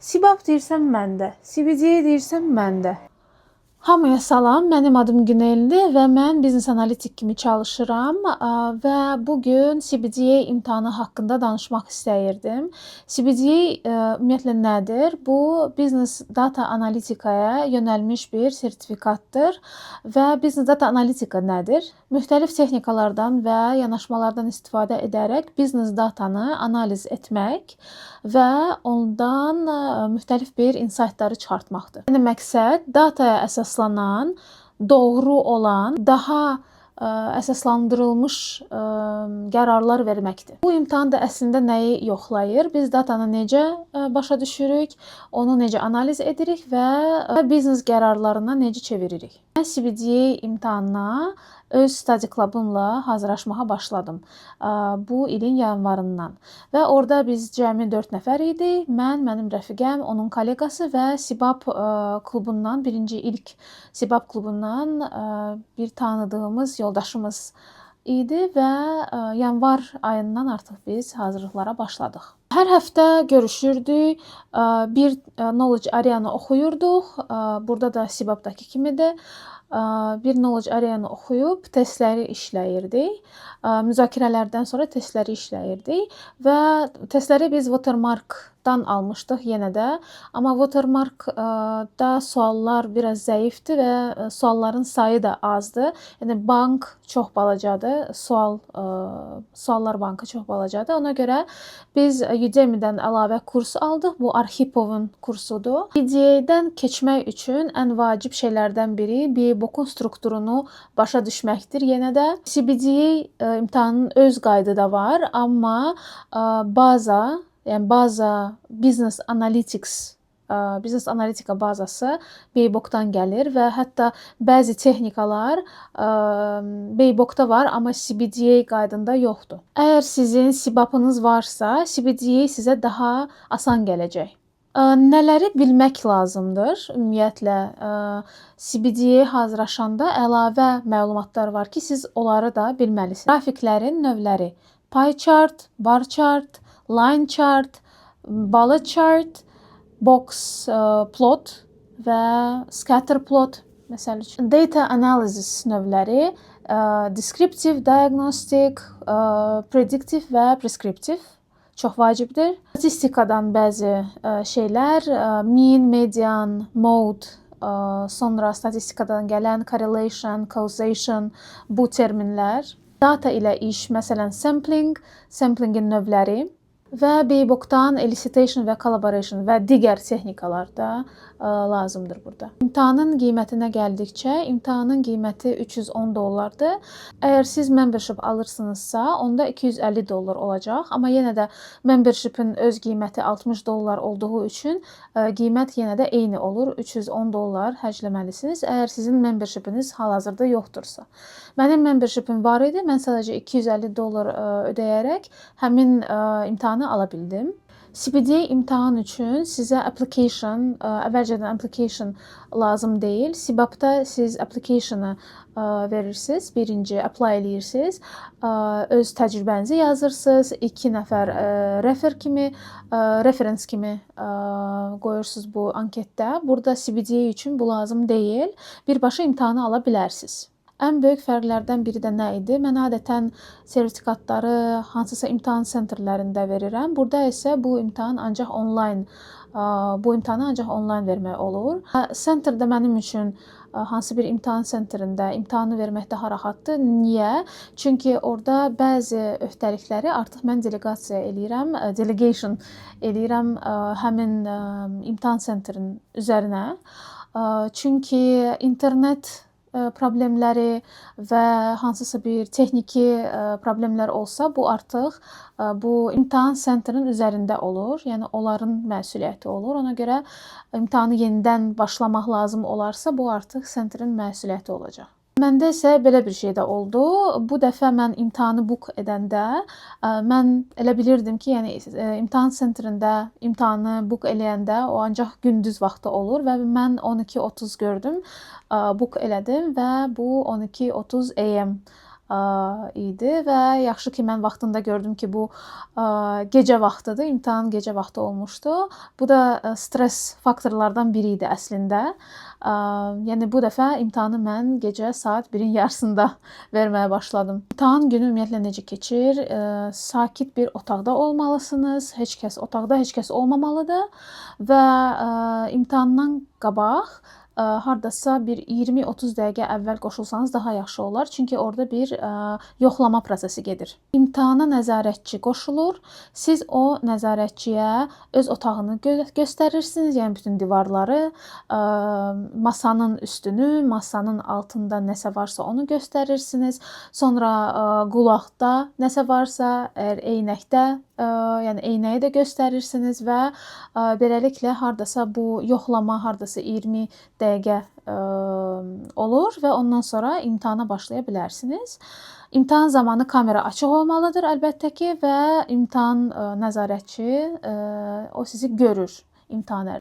Sibab deyirsən məndə, CBDA deyirsən məndə. Hamıya salam, mənim adım Güneldir və mən biznes analitik kimi çalışıram və bu gün CBDA imtahanı haqqında danışmaq istəyirdim. CBDA ümumiyyətlə nədir? Bu biznes data analitikaya yönəlmiş bir sertifikatdır və biznes data analitika nədir? Müxtəlif texnikalardan və yanaşmalardan istifadə edərək biznes datanı analiz etmək və ondan müxtəlif bir insightları çıxartmaqdır. Yəni məqsəd dataya əsaslanan, doğru olan, daha əsaslandırılmış qərarlar verməkdir. Bu imtahan da əslində nəyi yoxlayır? Biz datanı necə başa düşürük, onu necə analiz edirik və biznes qərarlarına necə çeviririk? Mən CBDA imtahanına öz study clubımla hazırlaşmağa başladım. Bu ilin yanvarından və orada biz cəmi 4 nəfər idik. Mən, mənim rəfiqəm, onun kolleqası və Sibab klubundan, ilk Sibab klubundan bir tanıdığımız yoldaşımız idi və yanvar ayından artıq biz hazırlıqlara başladıq. Hər həftə görüşürdük, bir Knowledge Arena oxuyurduq. Burada da Sibabdakı kimidir. Bir Knowledge Arena oxuyub testləri işləyirdik. Müzakirələrdən sonra testləri işləyirdik və testləri biz Watermark-dan almışdıq yenə də. Amma Watermark-da suallar biraz zəifdir və sualların sayı da azdır. Yəni bank çox balacadır, suallar bankı çox balacadır. Ona görə biz Udemy-dən əlavə kurs aldıq. Bu Arxipovun kursudur. CBDA-dən keçmək üçün ən vacib şeylərdən biri BBOK-un strukturunu başa düşməkdir. Yenə də CBDA imtahanın öz qaydı da var, amma baza Business Analytics, Business Analitika bazası BBOK-dan gəlir və hətta bəzi texnikalar BBOK-da var, amma CBDA qaydında yoxdur. Əgər sizin Sibab-ınız varsa, CBDA sizə daha asan gələcək. Nələri bilmək lazımdır? Ümumiyyətlə, CBDA hazırlaşanda əlavə məlumatlar var ki, siz onları da bilməlisiniz. Qrafiklərin növləri: pie chart, bar chart, line chart, bullet chart, box plot və scatter plot məsəl üçün. Data analysis növləri: descriptive, diagnostic, predictive və prescriptive. Çox vacibdir. Statistikadan bəzi şeylər, mean, median, mode, sonra statistikadan gələn correlation, causation, bu terminlər. Data ilə iş, məsələn, samplingin növləri və BBOK-dan elicitation və collaboration və digər texnikalar da lazımdır burada. İmtahanın qiymətinə gəldikcə, imtahanın qiyməti $310-dır. Əgər siz membership alırsınızsa, onda $250 olacaq. Amma yenə də membershipin öz qiyməti $60 olduğu üçün qiymət yenə də eyni olur. $310 xərcləməlisiniz, əgər sizin membershipiniz hal-hazırda yoxdursa. Mənim membershipim var idi. Mən sadəcə $250 ödəyərək həmin imtahanı ala bildim. CBDA imtahan üçün sizə əvvəlcədən application lazım deyil. Sibab-da siz application-ı verirsiniz, birinci apply eləyirsiniz, öz təcrübənizi yazırsınız, 2 nəfər reference kimi qoyursunuz bu anketdə. Burada CBDA üçün bu lazım deyil. Birbaşa imtahanı ala bilərsiniz. Ən böyük fərqlərdən biri də nə idi? Mən adətən sertifikatları hansısa imtahan sentrlərində verirəm. Burada isə bu imtahanı ancaq onlayn vermək olur. Sentrdə mənim üçün hansı bir imtahan sentrində imtahanı vermək daha rahatdır. Niyə? Çünki orada bəzi öhdəlikləri artıq mən delegation eləyirəm həmin imtahan sentrinin üzərinə. Çünki internet problemləri və hansısa bir texniki problemlər olsa, bu artıq bu imtahan sentrinin üzərində olur. Yəni onların məsuliyyəti olur. Ona görə imtahanı yenidən başlamaq lazım olarsa, bu artıq sentrin məsuliyyəti olacaq. Məndə isə belə bir şey də oldu. Bu dəfə mən imtahanı book edəndə mən elə bilirdim ki, yəni imtahan sentrində imtahanı book eləyəndə o ancaq gündüz vaxtı olur və mən 12:30 gördüm, book elədim və bu 12:30 AM idi və yaxşı ki, mən vaxtında gördüm ki, bu gecə vaxtıdır, imtahan gecə vaxtı olmuşdu. Bu da stres faktorlardan biri idi əslində. Yəni bu dəfə imtahanı mən gecə saat 1-in yarısında verməyə başladım. İmtahan günü ümumiyyətlə necə keçir? Sakit bir otaqda olmalısınız. Otaqda heç kəs olmamalıdır və imtahandan qabaq hardasa bir 20-30 dəqiqə əvvəl qoşulsanız daha yaxşı olar. Çünki orada bir yoxlama prosesi gedir. İmtahana nəzarətçi qoşulur. Siz o nəzarətçiyə öz otağını göstərirsiniz, yəni bütün divarları, masanın üstünü, masanın altında nəsə varsa onu göstərirsiniz. Sonra qulaqda nəsə varsa, əgər eynəkdə, yəni eynəyi də göstərirsiniz və beləliklə hardasa bu yoxlama hardasa 20 dəqiqə olur və ondan sonra imtahana başlaya bilərsiniz. İmtahan zamanı kamera açıq olmalıdır əlbəttə ki və imtahan nəzarətçi o sizi görür imtahan.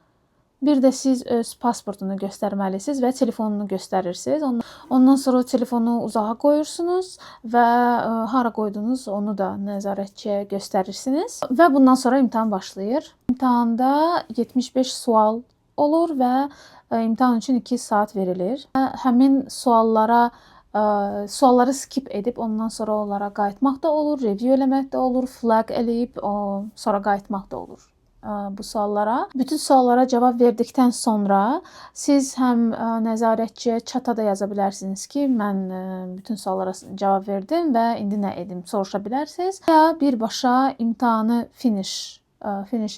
Bir də siz öz pasportunu göstərməlisiniz və telefonunu göstərirsiniz. Ondan sonra telefonu uzağa qoyursunuz və hara qoydunuz onu da nəzarətçiyə göstərirsiniz və bundan sonra imtahan başlayır. İmtahanda 75 sual olur və imtahan üçün 2 saat verilir. Həmin sualları skip edib ondan sonra onlara qayıtmaq da olur, review eləmək də olur, flag eləyib sonra qayıtmaq da olur bu suallara. Bütün suallara cavab verdikdən sonra siz həm nəzarətçiyə çata da yaza bilərsiniz ki, mən bütün suallara cavab verdim və indi nə edim soruşa bilərsiniz. Ya birbaşa imtahanı finish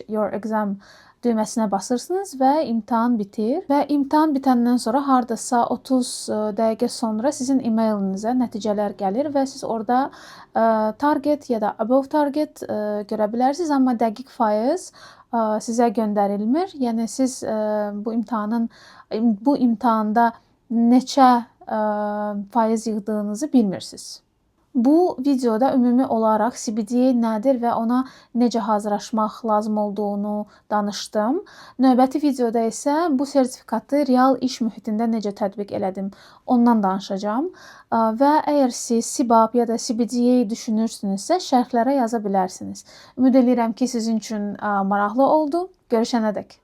your exam düyməsinə basırsınız və imtahan bitir. Və imtahan bitəndən sonra hardasa 30 dəqiqə sonra sizin e-mailinizə nəticələr gəlir və siz orada target ya da above target görə bilərsiniz, amma dəqiq faiz sizə göndərilmir. Yəni siz bu imtahanda neçə faiz yığdığınızı bilmirsiniz. Bu videoda ümumi olaraq CBDA nədir və ona necə hazırlaşmaq lazım olduğunu danışdım. Növbəti videoda isə bu sertifikatı real iş mühitində necə tətbiq elədim, ondan danışacağam. Və əgər siz CBAP ya da CBDA düşünürsünüzsə, şərhlərə yaza bilərsiniz. Ümid edirəm ki, sizin üçün maraqlı oldu. Görüşənədək.